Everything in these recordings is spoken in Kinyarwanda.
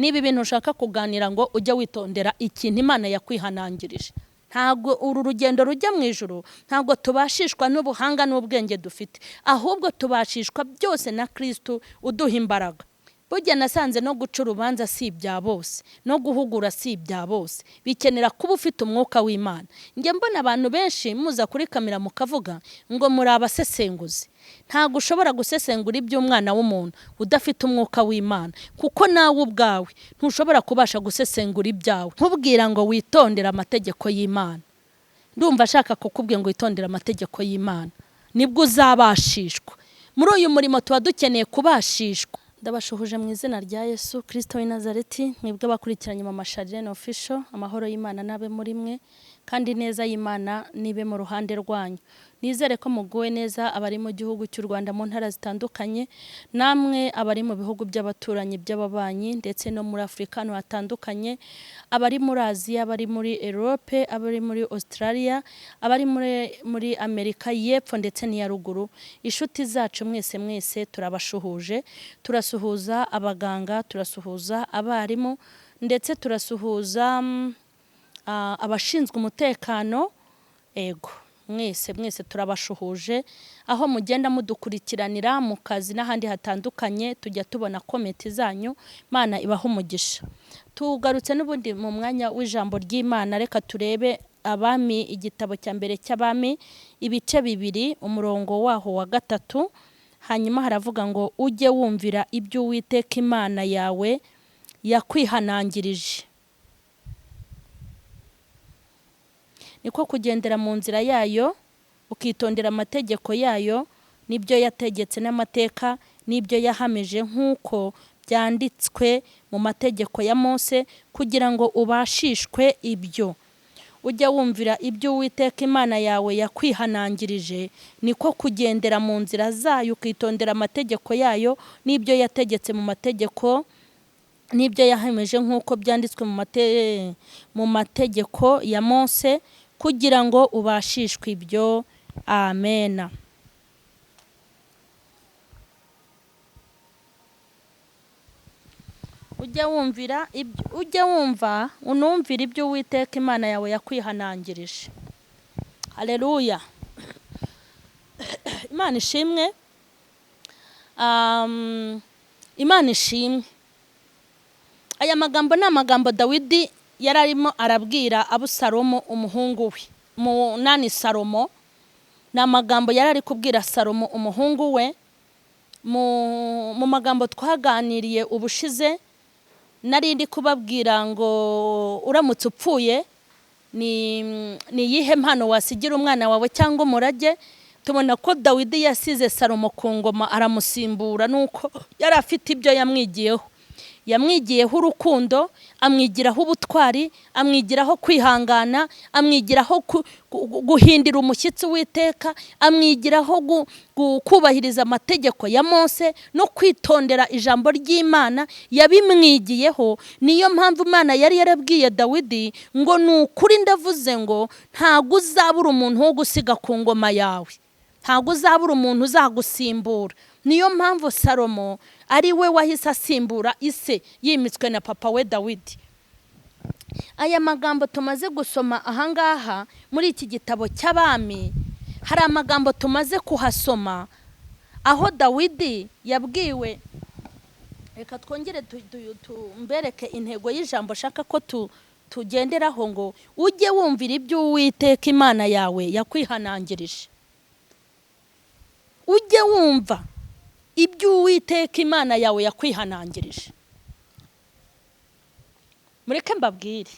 niba ibintu ushaka kuganira ngo ujye witondera ikintu Imana yakwihanangirije. Ntabwo uru rugendo rujya mu ijuru, ntabwo tubashishwa n'ubuhanga n'ubwenge dufite, ahubwo tubashishwa byose na Kristo uduha imbaraga. Burya nasanze no guca urubanza si ibya bose, no guhugura si ibya bose, bikenera kuba ufite umwuka w'Imana. Njye mbona abantu benshi muza kuri kamera mukavuga ngo muri abasesenguzi. Ntabwo ushobora gusesengura iby'umwana w'umuntu udafite umwuka w'Imana, kuko nawe ubwawe ntushobora kubasha gusesengura ibyawe. Nkubwira ngo witondere amategeko y'Imana, ndumva ashaka kukubwira ngo witondere amategeko y'Imana, nibwo uzabashishwa. Muri uyu murimo tuba dukeneye kubashishwa. Ndabashuhuje mu izina rya Yesu Kristo w'i Nazareti, mwebwe bakurikiranye Mama Sharlene official. Amahoro y'Imana nabe muri mwe, kandi neza y'Imana nibe mu ruhande rwanyu. Nizere ko muguwe neza abari mu gihugu cy'u Rwanda mu ntara zitandukanye, namwe abari mu bihugu by'abaturanyi by'ababanyi ndetse no muri Afrika no hatandukanye, abari muri Aziya, abari muri Europe, abari muri Australia, abari muri Amerika y'Epfo ndetse n'iya ruguru. Inshuti zacu mwese turabashuhuje, turasuhuza abaganga, turasuhuza abarimu ndetse turasuhuza abashinzwe umutekano. Ego mwese turabashuhuje aho mugenda mudukurikiranira mu kazi n'ahandi hatandukanye, tujya tubona komenti zanyu. Imana ibahe umugisha. Tugarutse n'ubundi mu mwanya w'ijambo ry'Imana. Reka turebe Abami, igitabo cya mbere cy'Abami, ibice 2, umurongo waho wa 3. Hanyuma haravuga ngo ujye wumvira ibyo Uwiteka Imana yawe yakwihanangirije, niko kugendera mu nzira yayo, ukitondera amategeko yayo n'ibyo yategetse n'amateka n'ibyo yahamije, nk'uko byanditswe mu mategeko ya Mose, kugira ngo ubashishwe ibyo. Ujya wumvira ibyo Uwiteka Imana yawe yakwihanangirije, niko kugendera mu nzira zayo, ukitondera amategeko yayo n'ibyo yategetse mu mategeko n'ibyo yahamije, nk'uko byanditswe mu mategeko ya Mose, kugira ngo ubashishwe ibyo. Amen. Unumvira ibyo Uwiteka Imana yawe yakwihanangirije. Haleluya. Imana ishimwe. Imana ishimwe. Aya magambo ni amagambo Dawidi yararimo arabwira Abusalomu umuhungu we. Munani Salomo, ni amagambo yarari kubwira Salomo umuhungu we. Mu magambo twaganiriye ubushize, narindi kubabwira ngo uramutse upfuye ni yihe mpano wasigira umwana wawe cyangwa umurage. Tubona ko Dawidi yasize Salomo ku ngoma, aramusimbura, nuko yari afite ibyo yamwigiyeho urukundo, amwigiraho ubutwari, amwigiraho kwihangana, amwigiraho guhindira umushyitsi w'Iteka, amwigiraho kubahiriza amategeko ya Mose no kwitondera ijambo ry'Imana. Yabimwigiyeho. Niyo mpamvu Imana yari yarabwiye Dawidi ngo nukuri ndavuze ngo ntago uzabura umuntu wo gusiga ku ngoma yawe, ntago uzabura umuntu uzagusimbura. Niyo mpamvu Salomo ari we wahise asimbura ise, yimitswe na papa we Dawidi. Aya magambo tumaze gusoma ahangaha muri iki gitabo cy'Abami, hari amagambo tumaze kuhasoma aho Dawidi yabwiwe. Reka twongere tumbereke intego y'ijambo shaka ko tugenderaho, ngo ujye wumvira ibyo Uwiteka Imana yawe yakwihanangirije. Ujye wumva ibyo Uwiteka Imana yawe yakwihanangirije. Mureke mbabwire,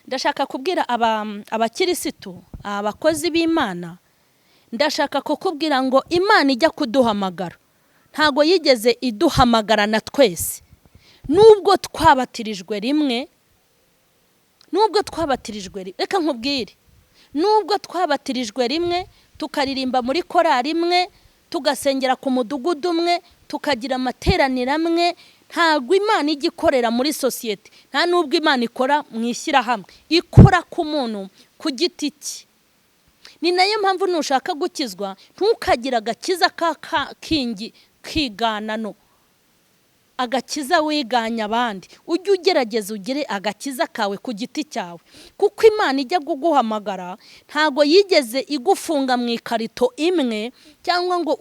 ndashaka kubwira abakirisitu, abakozi b'Imana, ndashaka kukubwira ngo Imana ijya kuduhamagara ntago yigeze iduhamagara na twese. Nubwo twabatirijwe rimwe, reka nkubwire, nubwo twabatirijwe rimwe, tukaririmba muri korali imwe, tugasengera ku mudugudu umwe, tukagira amateraniro amwe, ntago Imana ijya ikorera muri sosiyete. Nta nubwo Imana ikora mu ishyirahamwe, ikora ku muntu ku giti cye. Ni nayo mpamvu nushaka gukizwa ntukagira agakiza k'iganano, agakiza wiganya abandi, ujye ugerageza ugire agakiza kawe ku giti cyawe, kuko Imana ijya kuguhamagara ntago yigeze igufunga mu ikarito imwe cyangwa ngo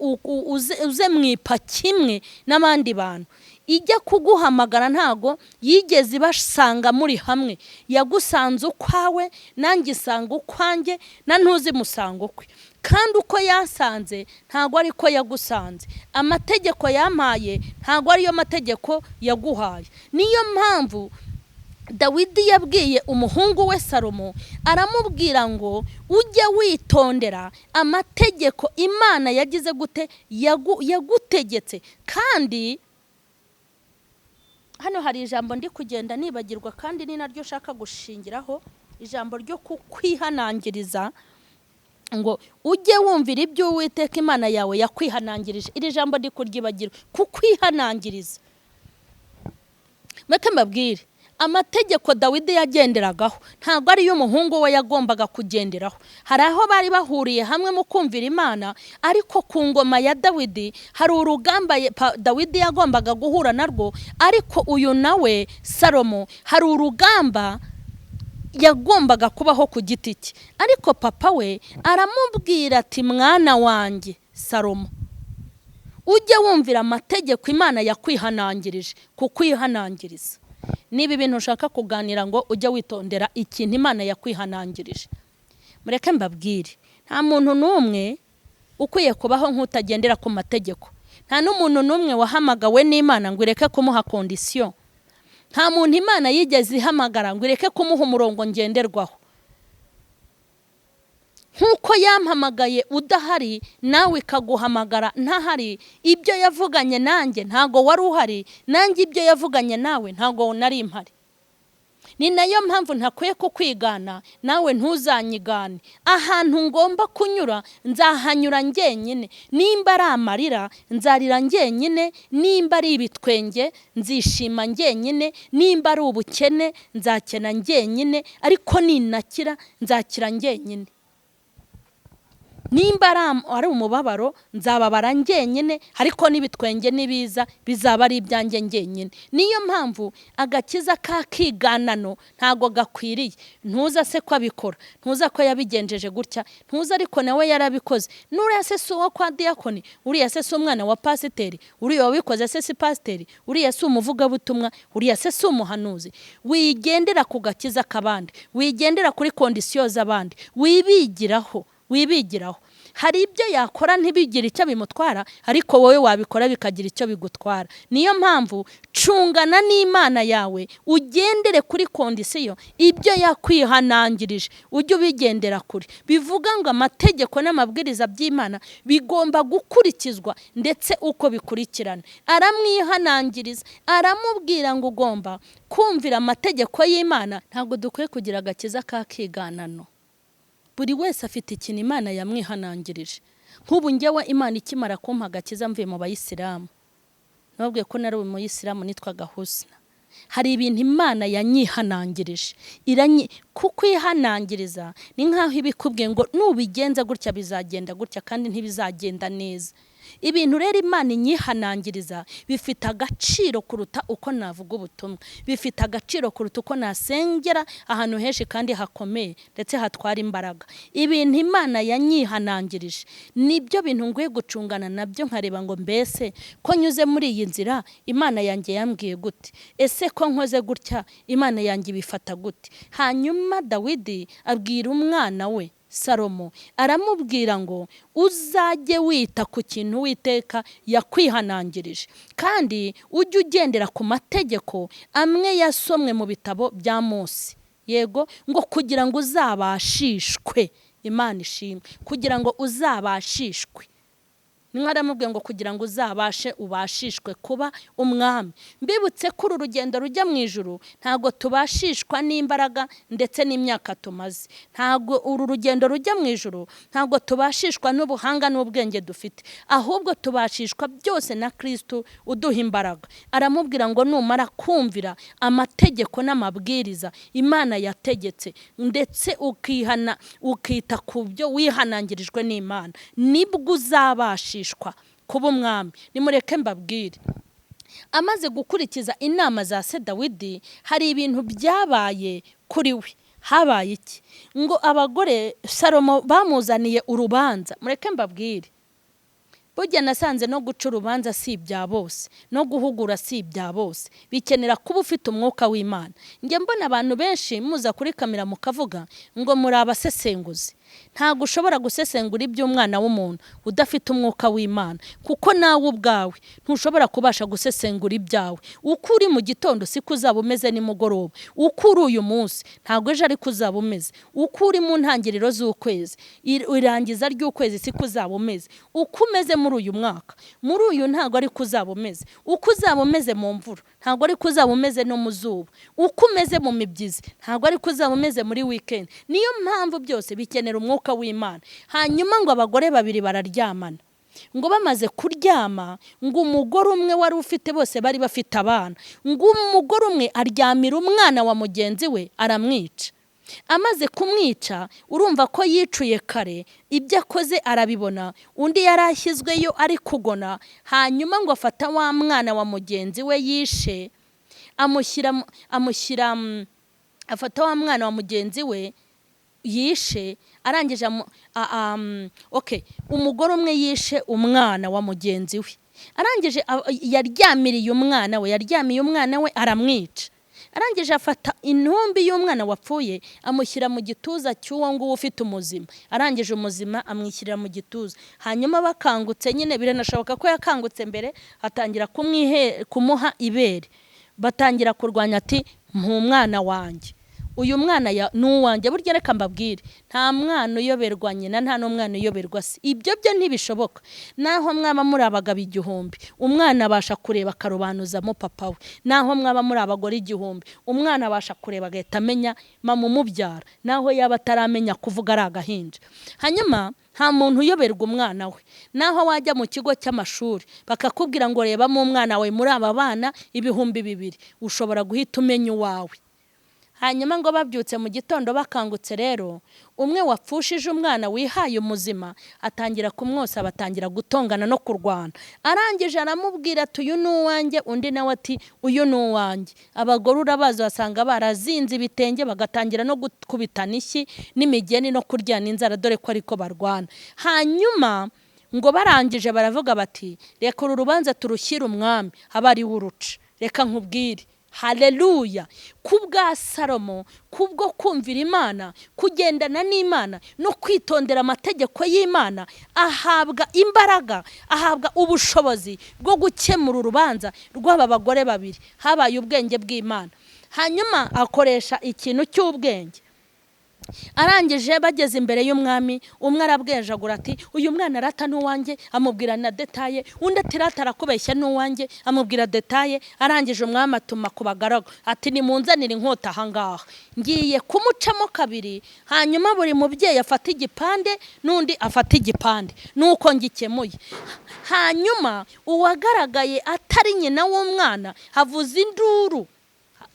uze mu ipaki imwe n'abandi bantu. Ijya kuguhamagara ntago yigeze basanga muri hamwe, yagusanze ukwawe, nanjye isanga ukwanjye, na ntuzi musanga ukwe. Kandi uko yasanze ntago ariko yagusanze, amategeko yampaye ntago ariyo mategeko yaguhaye. Niyo mpamvu Dawidi yabwiye umuhungu we Salomo, aramubwira ngo ujye witondera amategeko Imana yagize gute yagutegetse. Kandi hano hari ijambo ndi kugenda nibagirwa, kandi ni naryo shaka gushingiraho, ijambo ryo kukwihanangiriza, ngo ujye wumvira ibyo Uwiteka Imana yawe yakwihanangirije. Iri jambo ndi kuryibagirwa, kukwihanangiriza. Mweke mbabwire, amategeko Dawidi yagenderagaho ntabwo ari yo umuhungu we yagombaga kugenderaho. Hari aho bari bahuriye hamwe mu kumvira Imana, ariko ku ngoma ya Dawidi hari urugamba Dawidi yagombaga guhura narwo, ariko uyu nawe Salomo hari urugamba yagombaga kubaho ku giti cye. Ariko papa we aramubwira ati, mwana wanjye Salomo, ujye wumvira amategeko Imana yakwihanangirije, kukwihanangiriza. Niba ibintu ushaka kuganira ngo ujye witondera ikintu Imana yakwihanangirije. Mureke mbabwire, nta muntu n'umwe ukwiye kubaho nk'utagendera ku mategeko. Nta n'umuntu n'umwe wahamagawe n'Imana ngo ireke kumuha kondisiyo. Nta muntu Imana yigeze ihamagara ngo ireke kumuha umurongo ngenderwaho. Nkuko yampamagaye udahari, nawe ikaguhamagara ntahari. Ibyo yavuganye nanjye ntago wari uhari, nanjye ibyo yavuganye nawe ntago nari impari. Ni nayo mpamvu ntakwiye kukwigana, nawe ntuzanyigane. Ahantu ngomba kunyura nzahanyura njyenyine. Nimba ari amarira nzarira njyenyine, nimba ari ibitwenge nzishima njyenyine, nimba ari ubukene nzakena njyenyine, ariko ninakira nzakira njyenyine. Nimba ari umubabaro nzababara njyenyine, ariko n'ibitwenge nibiza bizaba ari ibyanjye njyenyine. Niyo mpamvu agakiza ka kiganano ntago gakwiriye. Ntuza se ko abikora, ntuza ko yabigenjeje gutya, ntuza ariko nawe yarabikoze. Nuriya se si uwo kwa diakoni, uriya se si umwana wa pasiteri, uriya wabikoze se si pasiteri, uriya si umuvugabutumwa, uriya se si umuhanuzi. Wigendera ku gakiza kabandi, wigendera kuri kondisiyo z'abandi, wibigiraho. Hari ibyo yakora ntibigire icyo bimutwara, ariko wowe wabikora bikagira icyo bigutwara. Niyo mpamvu cungana n'Imana yawe, ugendere kuri kondisiyo ibyo yakwihanangirije, ujye ubigendera kuri. Bivuga ngo amategeko n'amabwiriza by'Imana bigomba gukurikizwa, ndetse uko bikurikirana. Aramwihanangiriza, aramubwira ngo ugomba kumvira amategeko y'Imana. Ntabwo dukwiye kugira agakiza ka kiganano. Buri wese afite ikintu Imana yamwihanangirije. Nk'ubu njyewe Imana ikimara kumpa agakiza mvuye mu Bayisilamu, nababwiye ko nari mu Bayisilamu nitwaga Husna. Hari ibintu Imana yanyihanangirije. Kuko ihanangiriza ni nk'aho ibikubwiye ngo nubigenza gutya bizagenda gutya, kandi ntibizagenda neza. Ibintu rero Imana inyihanangiriza bifite agaciro kuruta uko navuga ubutumwa, bifite agaciro kuruta uko nasengera ahantu henshi kandi hakomeye ndetse hatwara imbaraga. Ibintu Imana yanyihanangirije nibyo bintu nguye gucungana nabyo, nkareba ngo mbese ko nyuze muri iyi nzira Imana yanjye yambwiye gute, ese ko nkoze gutya Imana yanjye bifata gute. Hanyuma Dawidi abwira umwana we Salomo, aramubwira ngo uzajye wita ku kintu Uwiteka yakwihanangirije, kandi ujye ugendera ku mategeko amwe yasomwe mu bitabo bya Mose. Yego, ngo kugira ngo uzabashishwe. Imana ishimwe, kugira ngo uzabashishwe. Mwaramubwiye ngo kugira ngo ubashishwe kuba umwami. Mbibutse ko uru rugendo rujya mu ijuru ntago tubashishwa n'imbaraga ndetse n'imyaka tumaze. Ntago uru rugendo rujya mu ijuru ntago tubashishwa n'ubuhanga n'ubwenge dufite, ahubwo tubashishwa byose na Kristo uduha imbaraga. Aramubwira ngo numara kumvira amategeko n'amabwiriza Imana yategetse, ndetse ukita ku byo wihanangirijwe n'Imana, nibwo uzabashishwa kuba umwami. Nimureke mbabwire, amaze gukurikiza inama za se Dawidi, hari ibintu byabaye kuri we. Habaye iki? Ngo abagore Salomo bamuzaniye urubanza. Mureke mbabwire, burya nasanze no guca urubanza si ibya bose, no guhugura si ibya bose, bikenera kuba ufite umwuka w'Imana. Njye mbona abantu benshi muza kuri kamera mukavuga ngo muri abasesenguzi. Ntago ushobora gusesengura iby'umwana w'umuntu udafite umwuka w'Imana, kuko nawe ubwawe ntushobora kubasha gusesengura ibyawe. Uko uri mu gitondo siko uzaba umeze nimugoroba, uko uri uyu munsi ntago ejo ariko uzaba umeze, uko uri mu ntangiriro z'ukwezi, irangiza ry'ukwezi siko uzaba umeze, uko umeze muri uyu mwaka, muri uyu ntago ariko uzaba umeze, uko uzaba umeze mu mvura ntago ariko uzaba umeze no mu zuba, uko umeze mu mibyizi ntago ariko uzaba umeze muri weekend. Niyo mpamvu byose bikenera umwuka w'Imana. Hanyuma ngo abagore babiri bararyamana, ngo bamaze kuryama, ngo umugore umwe wari ufite, bose bari bafite abana, ngo umugore umwe aryamira umwana wa mugenzi we aramwica. Amaze kumwica, urumva ko yicuye kare, ibyo akoze arabibona, undi yarashyizweyo ari kugona. Hanyuma ngo afata wa mwana wa mugenzi we yishe, afata wa mwana wa mugenzi we yishe, arangije umugore umwe yishe umwana wa mugenzi we, arangije yaryamiriye umwana we aramwica. Arangije afata intumbi y'umwana wapfuye amushyira mu gituza cy'uwo nguwo ufite umuzima, arangije umuzima amwishyirira mu gituza. Hanyuma bakangutse, nyine biranashoboka ko yakangutse mbere, atangira kumuha ibere, batangira kurwanya ati umwana wanjye, uyu mwana n'uwanjye. Burya reka mbabwire, nta mwana uyoberwa nyina, nta n'umwana uyoberwa se. Ibyo byo ntibishoboka. Naho mwaba muri abagabo 1000, umwana abasha kureba akarobanuzamo papa we. Naho mwaba muri abagore 1000, umwana abasha kureba agahita amenya mama umubyara, naho yaba ataramenya kuvuga ari agahinja. Hanyuma nta muntu uyoberwa umwana we. Naho wajya mu kigo cy'amashuri bakakubwira ngo rebamo umwana we muri aba bana 2,000, ushobora guhita umenya uwawe. Hanyuma ngo babyutse mu gitondo bakangutse rero, umwe wapfushije umwana wihaye umuzima atangira kumwosa, batangira gutongana no kurwana. Arangije aramubwira ati uyu n'uwanjye, undi nawe ati uyu n'uwanjye. Abagore urabazi basanga barazinze ibitenge, bagatangira no gukubitana ishyi n'imigeni no kuryana inzara, dore ko ariko barwana. Hanyuma ngo barangije baravuga bati reka uru rubanza turushyire umwami abari w'uruca. Reka nkubwire, haleluya, kubwa Salomo, kubwo kumvira Imana, kugendana n'Imana no kwitondera amategeko y'Imana, ahabwa imbaraga, ahabwa ubushobozi bwo gukemura urubanza rw'aba bagore babiri. Habaye ubwenge bw'Imana. Hanyuma akoresha ikintu cy'ubwenge. Arangije bageze imbere y'umwami, umwe arabwenjagura ati uyu mwana arata n'uwanjye, amubwira na detaye. Undi ati rata arakubeshya n'uwanjye, amubwira detaye. Arangije umwami atuma ku bagaragu ati nimunzanire inkota ahangaha, ngiye kumucamo kabiri. Hanyuma buri mubyeyi afata igipande, n'undi afata igipande, nuko ngikemuye. Hanyuma uwagaragaye atari nyina w'umwana havuza induru.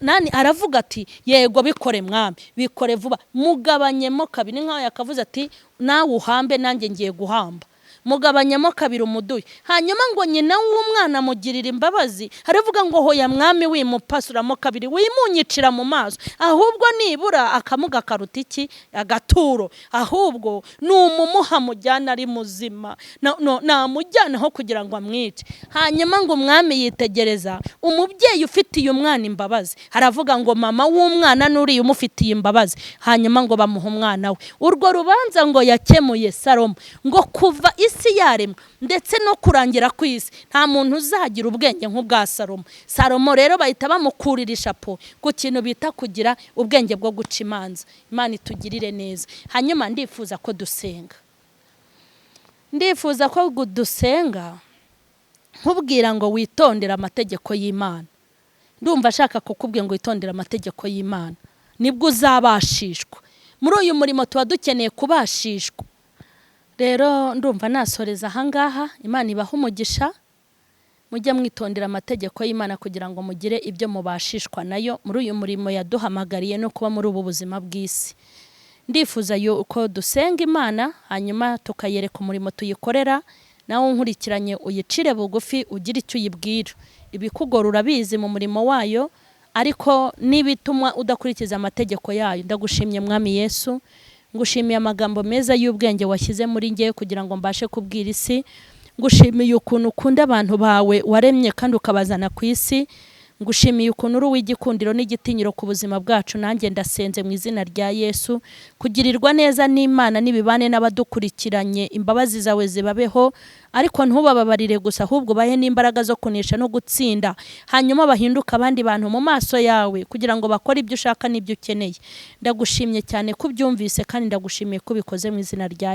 Nani aravuga ati yego bikore mwami, bikore vuba, mugabanyemo kabiri. Nkaho yakavuze ati nawe uhambe nanjye ngiye guhamba, mugabanyemo kabiri umuduyi. Hanyuma ngo nyina w'umwana mugirira imbabazi, haravuga ngo hoya mwami wimupasuramo kabiri, wimunyicira mu maso, ahubwo nibura akamuga karuta iki agaturo, ahubwo n'umumuha mujyana ari muzima, namujyana aho kugira ngo amwice. Hanyuma ngo umwami yitegereza umubyeyi ufitiye umwana imbabazi, haravuga ngo mama w'umwana n'uriye umufitiye imbabazi. Hanyuma ngo bamuha umwana we. Urwo rubanza ngo yakemuye Salomo, ngo kuva isi yaremwe ndetse no kurangira kw'isi nta muntu uzagira ubwenge nk'ubwa Salomo. Salomo rero bahita bamukurira ishapo ku kintu bita kugira ubwenge bwo guca imanza. Imana itugirire neza. Hanyuma ndifuza ko dusenga, nkubwira ngo witondere amategeko y'Imana. Ndumva ashaka kukubwira ngo witondere amategeko y'Imana, nibwo uzabashishwa. Muri uyu murimo tuba dukeneye kubashishwa. Rero ndumva nasoreza ahangaha. Imana ibahe umugisha, mujye mwitondera amategeko y'Imana kugira ngo mugire ibyo mubashishwa nayo muri uyu murimo yaduhamagariye no kuba muri ubu buzima bw'isi. Ndifuza yuko dusenga Imana, hanyuma tukayereka umurimo tuyikorera. Nawe unkurikiranye uyicire bugufi, ugira icyo uyibwira. ibikugora urabizi mu murimo wayo, ariko nibituma udakurikiza amategeko yayo. Ndagushimye mwami Yesu, ngushimiye amagambo meza y'ubwenge washyize muri ngiye kugira ngo mbashe kubwira isi. Ngushimiye ukuntu ukunda abantu bawe waremye kandi ukabazana ku isi. Ngushimiye ukuntu uri w'igikundiro n'igitinyiro ku buzima bwacu. Nanjye ndasenze mu izina rya Yesu kugirirwa neza n'Imana n'ibibane n'abadukurikiranye. Imbabazi zawe zibabeho, ariko ntubababarire gusa, ahubwo bahe n'imbaraga zo kunesha no gutsinda, hanyuma bahinduka abandi bantu mu maso yawe kugira ngo bakore ibyo ushaka n'ibyo ukeneye. Ndagushimye cyane ko ubyumvise, kandi ndagushimiye ko ubikoze mu izina rya